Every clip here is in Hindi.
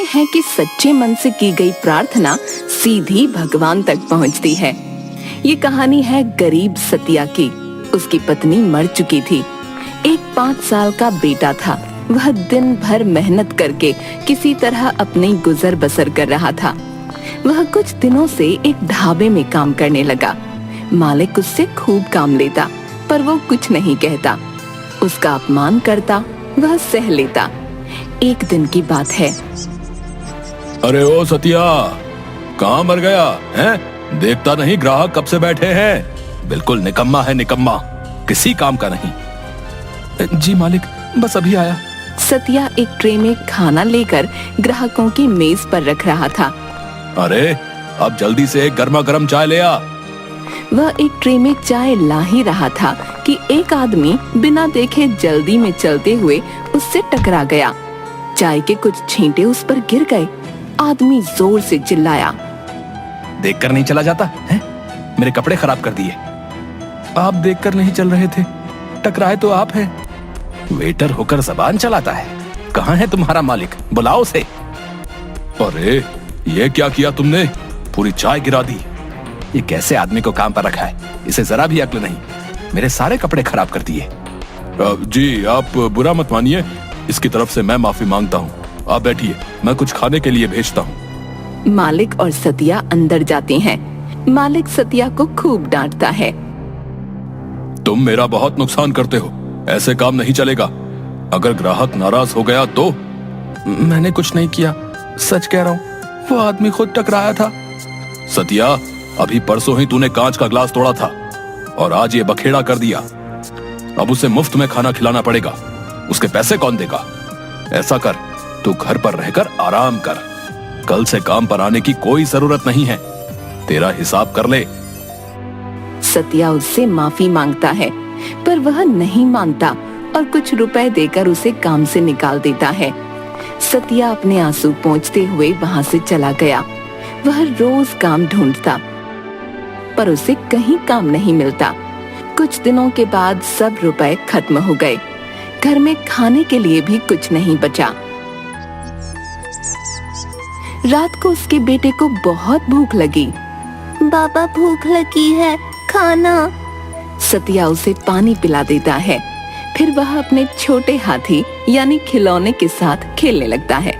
हैं कि सच्चे मन से की गई प्रार्थना सीधी भगवान तक पहुंचती है। ये कहानी है गरीब सतिया की। उसकी पत्नी मर चुकी थी। एक 5 साल का बेटा था। वह दिन भर मेहनत करके किसी तरह अपनी गुजर बसर कर रहा था। वह कुछ दिनों से एक ढाबे में काम करने लगा। मालिक उससे खूब काम लेता, पर वो कुछ नहीं कहता। उसका अपमान करता, वह सह लेता। एक दिन की बात है। अरे ओ सतिया, कहाँ मर गया हैं? देखता नहीं ग्राहक कब से बैठे हैं। बिल्कुल निकम्मा है, निकम्मा, किसी काम का नहीं। जी मालिक, बस अभी आया। सतिया एक ट्रे में खाना लेकर ग्राहकों की मेज पर रख रहा था। अरे अब जल्दी से एक गर्मा गर्म चाय ले आ। वह एक ट्रे में चाय ला ही रहा था कि एक आदमी बिना देखे जल्दी में चलते हुए उससे टकरा गया। चाय के कुछ छींटे उस पर गिर गए। आदमी जोर से चिल्लाया, देखकर नहीं चला जाता है? मेरे कपड़े खराब कर दिए। आप देखकर नहीं चल रहे थे, टकराए तो आप हैं। वेटर होकर जबान चलाता है। कहाँ है तुम्हारा मालिक? बुलाओ उसे। अरे ये क्या किया तुमने? पूरी चाय गिरा दी। ये कैसे आदमी को काम पर रखा है? इसे जरा भी अक्ल नहीं। मेरे सारे कपड़े खराब कर दिए। जी आप बुरा मत मानिए, इसकी तरफ से मैं माफी मांगता हूँ। आप बैठिए, मैं कुछ खाने के लिए भेजता हूँ। मालिक और सतिया अंदर जाते हैं। मालिक सतिया को खूब डांटता है। तुम मेरा बहुत नुकसान करते हो, ऐसे काम नहीं चलेगा। अगर ग्राहक नाराज हो गया तो? मैंने कुछ नहीं किया, सच कह रहा हूँ। वो आदमी खुद टकराया था। सतिया, अभी परसों ही तूने कांच का ग्लास तोड़ा था और आज ये बखेड़ा कर दिया। अब उसे मुफ्त में खाना खिलाना पड़ेगा। उसके पैसे कौन देगा? ऐसा कर, तू घर पर रहकर आराम कर। कल से काम पर आने की कोई जरूरत नहीं है। तेरा हिसाब कर ले। सतिया उससे माफी मांगता है, पर वह नहीं मानता और कुछ रुपए देकर उसे काम से निकाल देता है। सतिया अपने आंसू पोंछते हुए वहां से चला गया। वह रोज काम ढूंढता, पर उसे कहीं काम नहीं मिलता। कुछ दिनों के बाद सब रुपए खत्म हो गए। घर में खाने के लिए भी कुछ नहीं बचा। रात को उसके बेटे को बहुत भूख लगी। बाबा, भूख लगी है, खाना। सतिया उसे पानी पिला देता है। फिर वह अपने छोटे हाथी यानी खिलौने के साथ खेलने लगता है।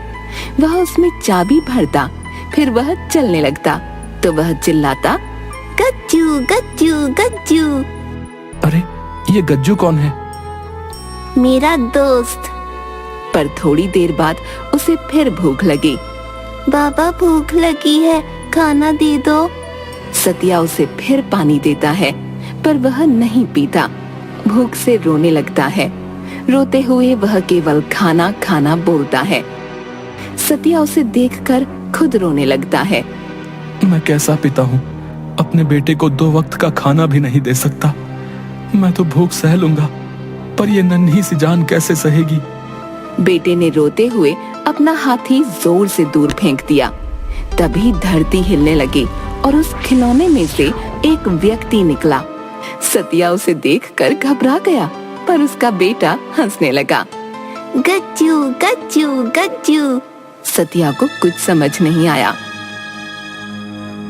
वह उसमें चाबी भरता, फिर वह चलने लगता तो वह चिल्लाता, गज्जू गज्जू गज्जू। अरे ये गज्जू कौन है? मेरा दोस्त। पर थोड़ी देर बाद उसे फिर भूख लगी। बाबा, भूख लगी है, खाना दे दो। सतिया उसे फिर पानी देता है, पर वह नहीं पीता। भूख से रोने लगता है। रोते हुए वह केवल खाना खाना बोलता है। सतिया उसे देखकर खुद रोने लगता है। मैं कैसा पिता हूँ, अपने बेटे को 2 वक्त का खाना भी नहीं दे सकता। मैं तो भूख सह लूंगा, पर ये नन्ही सी जान कैसे सहेगी? बेटे ने रोते हुए अपना हाथी जोर से दूर फेंक दिया। तभी धरती हिलने लगी और उस खिलौने में से एक व्यक्ति निकला। सतिया उसे देखकर घबरा गया, पर उसका बेटा हंसने लगा। गज्जू गज्जू गज्जू। सतिया को कुछ समझ नहीं आया।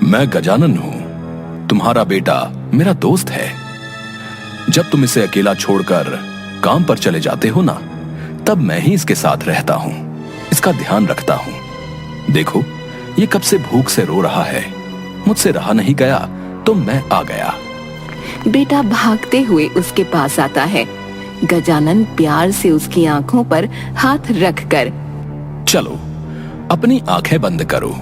मैं गजानन हूँ, तुम्हारा बेटा मेरा दोस्त है। जब तुम इसे अकेला छोड़कर काम पर चले जाते हो ना, तब मैं ही इसके साथ रहता हूँ, इसका ध्यान रखता हूँ। देखो, ये कब से भूख से रो रहा है। मुझसे रहा नहीं गया तो मैं आ गया। बेटा भागते हुए उसके पास आता है। गजानन प्यार से उसकी आंखों पर हाथ रखकर, चलो अपनी आंखें बंद करो।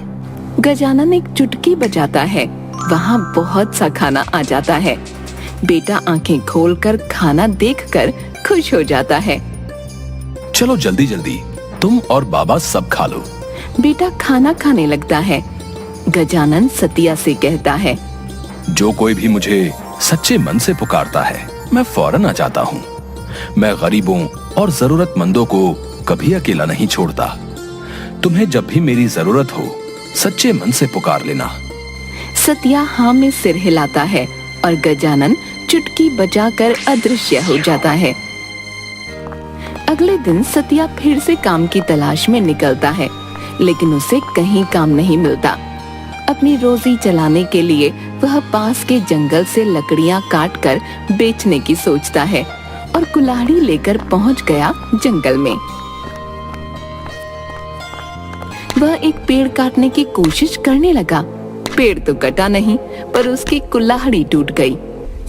गजानन एक चुटकी बजाता है। वहाँ बहुत सा खाना आ जाता है। बेटा आंखें खोलकर खाना देखकर खुश हो जाता है। चलो जल्दी जल्दी, तुम और बाबा सब खा लो। बेटा खाना खाने लगता है। गजानन सतिया से कहता है, जो कोई भी मुझे सच्चे मन से पुकारता है, मैं फौरन आ जाता हूँ। मैं गरीबों और जरूरतमंदों को कभी अकेला नहीं छोड़ता। तुम्हें जब भी मेरी जरूरत हो, सच्चे मन से पुकार लेना। सतिया हाँ में सिर हिलाता है और गजानन चुटकी बजाकर अदृश्य हो जाता है। अगले दिन सतिया फिर से काम की तलाश में निकलता है, लेकिन उसे कहीं काम नहीं मिलता। अपनी रोजी चलाने के लिए वह पास के जंगल से लकड़ियां काटकर बेचने की सोचता है और कुल्हाड़ी लेकर पहुंच गया जंगल में। वह एक पेड़ काटने की कोशिश करने लगा। पेड़ तो कटा नहीं, पर उसकी कुल्हाड़ी टूट गई।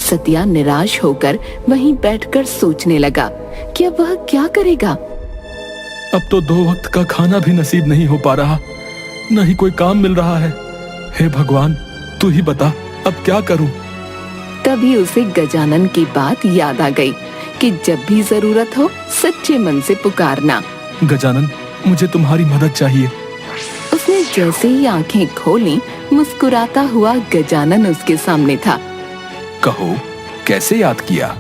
सतिया निराश होकर वहीं बैठकर सोचने लगा कि अब वह क्या करेगा। अब तो 2 वक्त का खाना भी नसीब नहीं हो पा रहा, न ही कोई काम मिल रहा है। हे भगवान, तू ही बता अब क्या करूं। तभी उसे गजानन की बात याद आ गई कि जब भी जरूरत हो सच्चे मन से पुकारना। गजानन, मुझे तुम्हारी मदद चाहिए। उसने जैसे ही आंखें खोली, मुस्कुराता हुआ गजानन उसके सामने था। कहो, कैसे याद किया?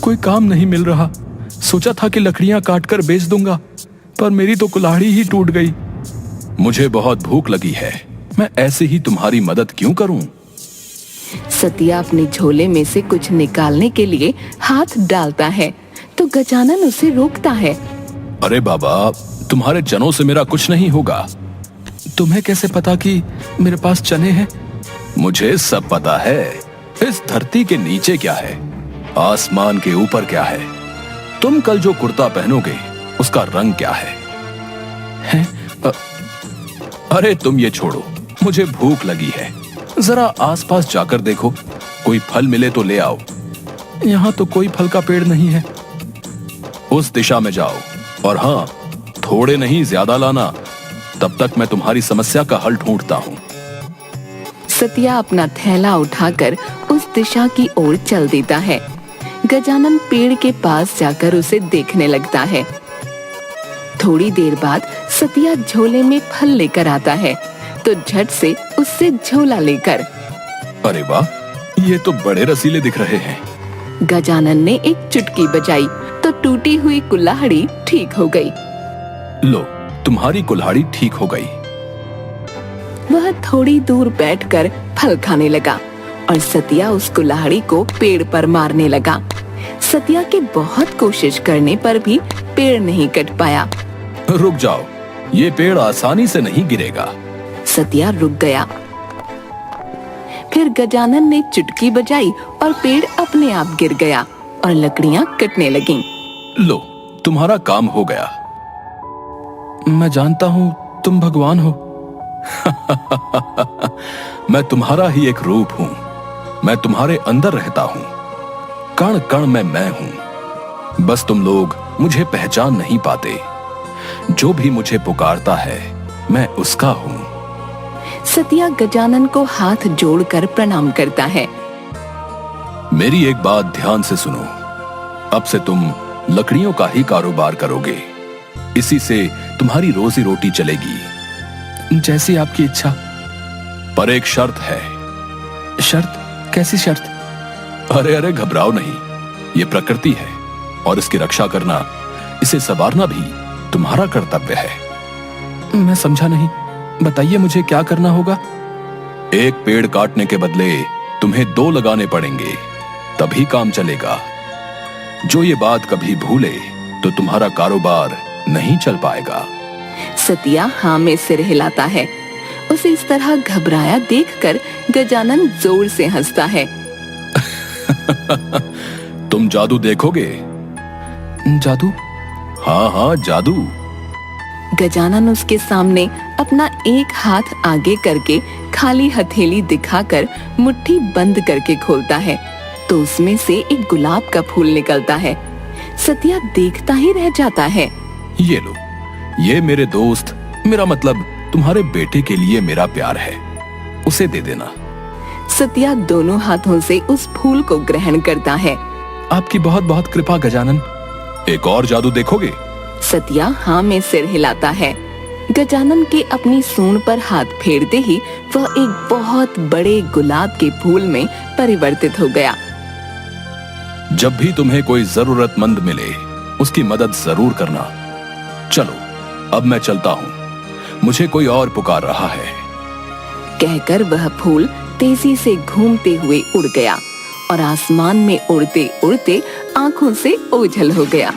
कोई काम नहीं मिल रहा। सोचा था कि लकड़ियां काटकर बेच दूंगा, पर मेरी तो कुल्हाड़ी ही टूट गई। मुझे बहुत भूख लगी है, मैं ऐसे ही तुम्हारी मदद क्यों करूं? सतिया अपने झोले में से कुछ निकालने के लिए हाथ डालता है तो गजानन उसे रोकता है। अरे बाबा, तुम्हारे चनों से मेरा कुछ नहीं होगा। तुम्हें कैसे पता कि मेरे पास चने हैं? मुझे सब पता है। इस धरती के नीचे क्या है, आसमान के ऊपर क्या है, तुम कल जो कुर्ता पहनोगे उसका रंग क्या है? अरे तुम ये छोड़ो, मुझे भूख लगी है। जरा आसपास जाकर देखो, कोई फल मिले तो ले आओ। यहाँ तो कोई फल का पेड़ नहीं है। उस दिशा में जाओ, और हाँ, थोड़े नहीं ज्यादा लाना, तब तक मैं तुम्हारी समस्या का हल ढूंढता हूँ। सतिया अपना थैला उठाकर उस दिशा की ओर चल देता है। गजानन पेड़ के पास जाकर उसे देखने लगता है। थोड़ी देर बाद सतिया झोले में फल लेकर आता है तो झट से उससे झोला लेकर, अरे वाह, ये तो बड़े रसीले दिख रहे हैं। गजानन ने एक चुटकी बजाई तो टूटी हुई कुल्हाड़ी ठीक हो गई। लो, तुम्हारी कुल्हाड़ी ठीक हो गई। वह थोड़ी दूर बैठकर फल खाने लगा और सतिया उस कुल्हाड़ी को पेड़ पर मारने लगा। सतिया के बहुत कोशिश करने पर भी पेड़ नहीं कट पाया। रुक जाओ, ये पेड़ आसानी से नहीं गिरेगा। सतिया रुक गया। फिर गजानन ने चुटकी बजाई और पेड़ अपने आप गिर गया और लकड़ियां कटने लगीं। लो, तुम्हारा काम हो गया। मैं जानता हूँ तुम भगवान हो। मैं तुम्हारा ही एक रूप हूँ। मैं तुम्हारे अंदर रहता हूँ। कण कण में मैं हूँ। बस तुम लोग मुझे पहचान नहीं पाते। जो भी मुझे पुकारता है, मैं उसका हूँ। सतिया गजानन को हाथ जोड़कर प्रणाम करता है। मेरी एक बात ध्यान से सुनो। अब से तुम लकड़ियों का ही कारोबार करोगे। इसी से तुम्हारी रोजी रोटी चलेगी। जैसी आपकी इच्छा। पर एक शर्त है। शर्त? कैसी शर्त? अरे अरे, घबराओ नहीं। ये प्रकृति है और इसकी रक्षा करना, इसे संवारना भी तुम्हारा कर्तव्य है। मैं समझा नहीं, बताइए मुझे क्या करना होगा। एक पेड़ काटने के बदले तुम्हें 2 लगाने पड़ेंगे, तभी काम चलेगा। जो ये बात कभी भूले तो तुम्हारा कारोबार नहीं चल पाएगा। सतिया हाँ में सिर हिलाता है। उसे इस तरह घबराया देखकर गजानन जोर से हंसता है। तुम जादू देखोगे? जादू? हाँ हाँ, जादू। गजानन उसके सामने अपना एक हाथ आगे करके खाली हथेली दिखाकर मुट्ठी बंद करके खोलता है तो उसमें से एक गुलाब का फूल निकलता है। सतिया देखता ही रह जाता है। ये लो, ये मेरे दोस्त, मेरा मतलब तुम्हारे बेटे के लिए मेरा प्यार है, उसे दे देना। सतिया दोनों हाथों से उस फूल को ग्रहण करता है। आपकी बहुत बहुत कृपा गजानन। एक और जादू देखोगे? सतिया हाँ में सिर हिलाता है। गजानन के अपनी सूंड पर हाथ फेरते ही वह एक बहुत बड़े गुलाब के फूल में परिवर्तित हो गया। जब भी तुम्हें कोई जरूरतमंद मिले, उसकी मदद जरूर करना। चलो, अब मैं चलता हूँ, मुझे कोई और पुकार रहा है। कहकर वह फूल तेजी से घूमते हुए उड़ गया और आसमान में उड़ते उड़ते आंखों से ओझल हो गया।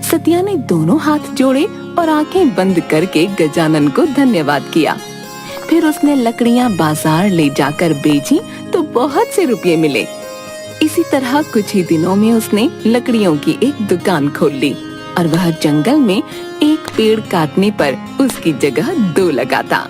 सतिया ने दोनों हाथ जोड़े और आंखें बंद करके गजानन को धन्यवाद किया। फिर उसने लकड़ियां बाजार ले जाकर बेची तो बहुत से रुपये मिले। इसी तरह कुछ ही दिनों में उसने लकड़ियों की एक दुकान खोल ली और वह जंगल में एक पेड़ काटने पर उसकी जगह 2 लगाता।